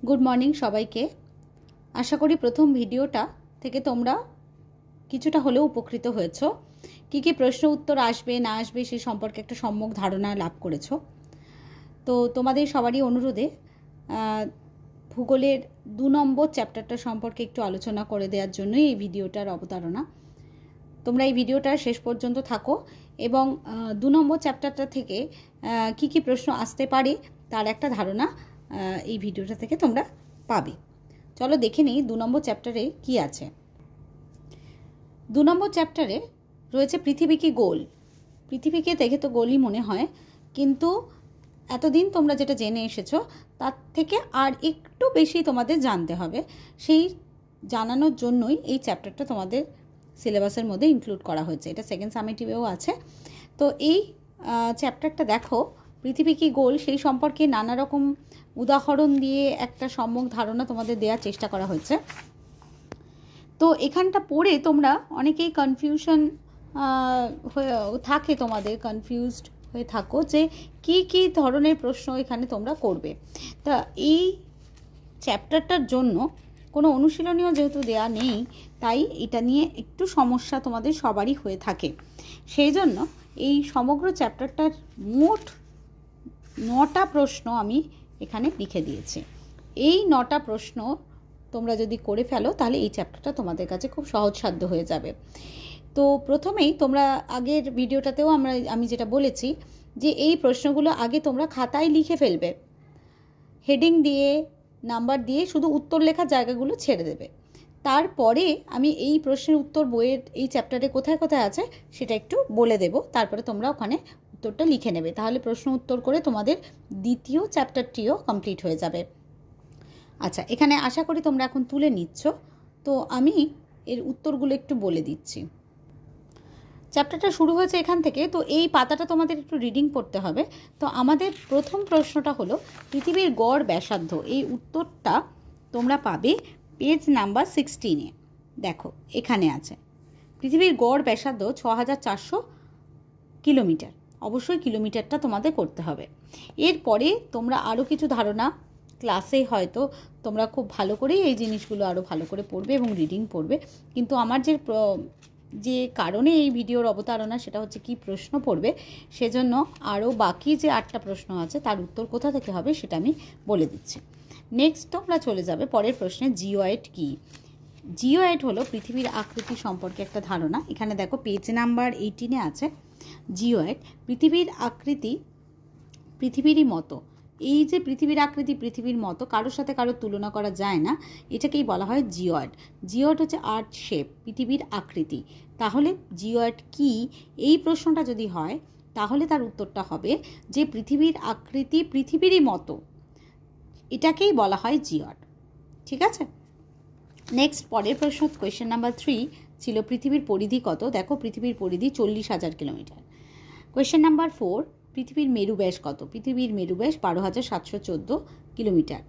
Good morning সবাইকে। আশা করি প্রথম ভিডিওটা থেকে তোমরা কিছুটা হলেও উপকৃত হয়েছো। কি প্রশ্ন উত্তর আসবে না আসবে সেই সম্পর্কে একটা সম্যক ধারণা লাভ করেছো। তো তোমাদের সবারই অনুরোধে ভূগোলের 2 নম্বর চ্যাপ্টারটা সম্পর্কে একটু আলোচনা করে দেওয়ার জন্যই এই ভিডিওটার অবতারণা। তোমরা এই ভিডিওটার শেষ পর্যন্ত থাকো এবং 2 নম্বর চ্যাপ্টারটা থেকে কি প্রশ্ন আসতে পারে তার একটা ধারণা এই ভিডিওটা থেকে তোমরা পাবে। চলো দেখে নিই 2 নম্বর চ্যাপ্টারে কি আছে। 2 নম্বর চ্যাপ্টারে রয়েছে পৃথিবী কি গোল। পৃথিবীকে দেখে তো গোলই মনে হয়, কিন্তু এতদিন তোমরা যেটা জেনে এসেছো তার থেকে আর একটু বেশি তোমাদের জানতে হবে। সেই জানানোর জন্যই এই চ্যাপ্টারটা তোমাদের সিলেবাসের মধ্যে ইনক্লুড করা হয়েছে। এটা সেকেন্ড সামেটিভেও আছে। তো এই চ্যাপ্টারটা দেখো, পৃথিবী কি গোল সেই সম্পর্কে নানা রকম উদাহরণ দিয়ে একটা সম্যক ধারণা তোমাদের দেওয়ার চেষ্টা করা হয়েছে। তো এখানটা পড়ে তোমরা অনেকেই কনফিউশন থাকে, তোমাদের কনফিউজড হয়ে থাকো যে কি ধরনের প্রশ্ন এখানে তোমরা করবে। তা এই চ্যাপ্টারটার জন্য কোনো অনুশীলনীয় যেহেতু দেয়া নেই, তাই এটা নিয়ে একটু সমস্যা তোমাদের সবারই হয়ে থাকে। সেই জন্য এই সমগ্র চ্যাপ্টারটার মোট 9টা প্রশ্ন আমি এখানে লিখে দিয়েছি। এই 9টা প্রশ্ন তোমরা যদি করে ফেলো তাহলে এই চ্যাপ্টারটা তোমাদের কাছে খুব সহজসাধ্য হয়ে যাবে। তো প্রথমেই তোমরা আগের ভিডিওটাতেও আমি যেটা বলেছি যে এই প্রশ্নগুলো আগে তোমরা খাতায় লিখে ফেলবে, হেডিং দিয়ে নাম্বার দিয়ে শুধু উত্তর লেখার জায়গাগুলো ছেড়ে দেবে। তারপরে আমি এই প্রশ্নের উত্তর বইয়ের এই চ্যাপ্টারে কোথায় কোথায় আছে সেটা একটু বলে দেব, তারপরে তোমরা ওখানে উত্তরটা লিখে নেবে। তাহলে প্রশ্ন উত্তর করে তোমাদের দ্বিতীয় চ্যাপ্টারটিও কমপ্লিট হয়ে যাবে। আচ্ছা, এখানে আশা করি তোমরা এখন তুলে নিচ্ছ। তো আমি এর উত্তরগুলো একটু বলে দিচ্ছি। চ্যাপ্টারটা শুরু হয়েছে এখান থেকে, তো এই পাতাটা তোমাদের একটু রিডিং পড়তে হবে। তো আমাদের প্রথম প্রশ্নটা হলো পৃথিবীর গড় ব্যাসার্ধ। এই উত্তরটা তোমরা পাবে পেজ নাম্বার 16-এ। দেখো এখানে আছে পৃথিবীর গড় ব্যাসার্ধ 6400 কিলোমিটার। অবশ্যই কিলোমিটারটা তোমাদের করতে হবে। এরপরে তোমরা আরও কিছু ধারণা ক্লাসে হয়তো তোমরা খুব ভালো করে এই জিনিসগুলো আরও ভালো করে পড়বে এবং রিডিং পড়বে। কিন্তু আমার যে কারণে এই ভিডিওর অবতারণা সেটা হচ্ছে কি প্রশ্ন পড়বে, সেজন্য আরও বাকি যে 8টা প্রশ্ন আছে তার উত্তর কোথা থেকে হবে সেটা আমি বলে দিচ্ছি। নেক্সট তোমরা চলে যাবে পরের প্রশ্নে, জিওয়েড কি। জিওয়েড হলো পৃথিবীর আকৃতি সম্পর্কে একটা ধারণা। এখানে দেখো পেজ নাম্বার 18-এ আছে জিওয়েড। পৃথিবীর আকৃতি পৃথিবীরই মতো। এই যে পৃথিবীর আকৃতি পৃথিবীর মতো, কারোর সাথে কারোর তুলনা করা যায় না, এটাকেই বলা হয় জিওয়েড। জিওয়েড হচ্ছে আর্থ শেপ, পৃথিবীর আকৃতি। তাহলে জিওয়েড কি এই প্রশ্নটা যদি হয় তাহলে তার উত্তরটা হবে যে পৃথিবীর আকৃতি পৃথিবীরই মতো, এটাকেই বলা হয় জিওয়েড। ঠিক আছে। নেক্সট পরের প্রশ্ন, কোয়েশ্চেন নাম্বার 3 ছিল পৃথিবীর পরিধি কত। দেখো পৃথিবীর পরিধি 40,000 কিলোমিটার। কোয়েশ্চেন নাম্বার 4, পৃথিবীর মেরু ব্যাস কত। পৃথিবীর মেরু ব্যাস 12,714 কিলোমিটার।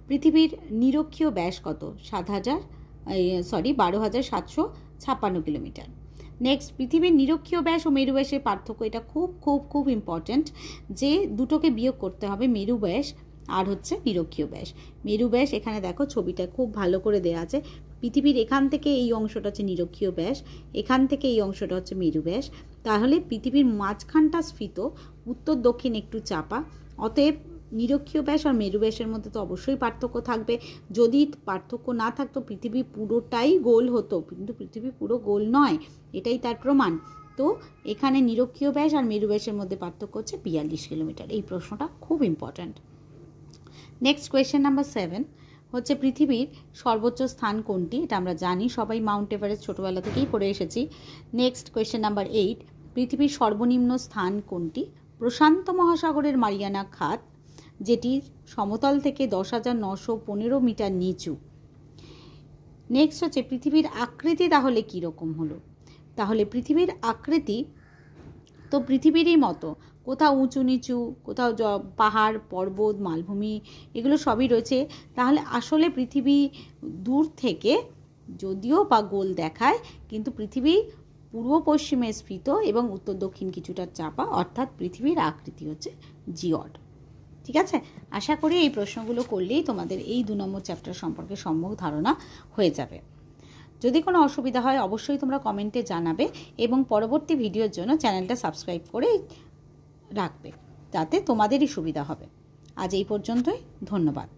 পৃথিবীর নিরক্ষীয় ব্যাস কত। 12,756 কিলোমিটার। নেক্সট, পৃথিবীর নিরক্ষীয় ব্যাস ও মেরু ব্যাসের পার্থক্য। এটা খুব খুব খুব ইম্পর্ট্যান্ট যে দুটোকে বিয়োগ করতে হবে, মেরু ব্যাস আর হচ্ছে নিরক্ষীয় ব্যাস। মেরু ব্যাস এখানে দেখো ছবিটা খুব ভালো করে দেওয়া আছে। পৃথিবীর এখান থেকে এই অংশটা হচ্ছে নিরক্ষীয় ব্যাস, এখান থেকে এই অংশটা হচ্ছে মেরু ব্যাস। তাহলে পৃথিবীর মাঝখানটা স্ফীত, উত্তর দক্ষিণ একটু চাপা। অতএব নিরক্ষীয় ব্যাস আর মেরু ব্যাসের মধ্যে তো অবশ্যই পার্থক্য থাকবে। যদি পার্থক্য না থাকতো পৃথিবী পুরোটাই গোল হতো, কিন্তু পৃথিবী পুরো গোল নয়, এটাই তার প্রমাণ। তো এখানে নিরক্ষীয় ব্যাস আর মেরু ব্যাসের মধ্যে পার্থক্য হচ্ছে 42 কিলোমিটার। এই প্রশ্নটা খুব ইম্পর্ট্যান্ট। নেক্সট কোয়েশ্চেন নাম্বার 7 হচ্ছে পৃথিবীর সর্বোচ্চ স্থান কোনটি। এটা আমরা জানি, সবাই মাউন্ট এভারেস্ট ছোটোবেলা থেকেই পড়ে এসেছি। নেক্সট কোয়েশ্চেন নাম্বার 8, পৃথিবীর সর্বনিম্ন স্থান কোনটি। প্রশান্ত মহাসাগরের মারিয়ানা খাত, যেটি সমতল থেকে 10,915 মিটার নিচু। নেক্সট হচ্ছে পৃথিবীর আকৃতি তাহলে কীরকম হলো। তাহলে পৃথিবীর আকৃতি তো পৃথিবীরই মতো, কোথাও উঁচু নিচু, কোথাও পাহাড় পর্বত মালভূমি এগুলো সবই রয়েছে। তাহলে আসলে পৃথিবী দূর থেকে যদিও বা গোল দেখায়, কিন্তু পৃথিবী পূর্ব পশ্চিমে স্ফীত এবং উত্তর দক্ষিণ কিছুটা চাপা, অর্থাৎ পৃথিবীর আকৃতি হচ্ছে জিওয়েড। ঠিক আছে, আশা করি এই প্রশ্নগুলো করলেই তোমাদের এই 2 নম্বর চ্যাপ্টার সম্পর্কে সম্যক ধারণা হয়ে যাবে। যদি কোনো অসুবিধা হয় অবশ্যই তোমরা কমেন্টে জানাবে এবং পরবর্তী ভিডিওর জন্য চ্যানেলটা সাবস্ক্রাইব করে রাখবে, তাতে তোমাদেরই সুবিধা হবে। আজ এই পর্যন্তই, ধন্যবাদ।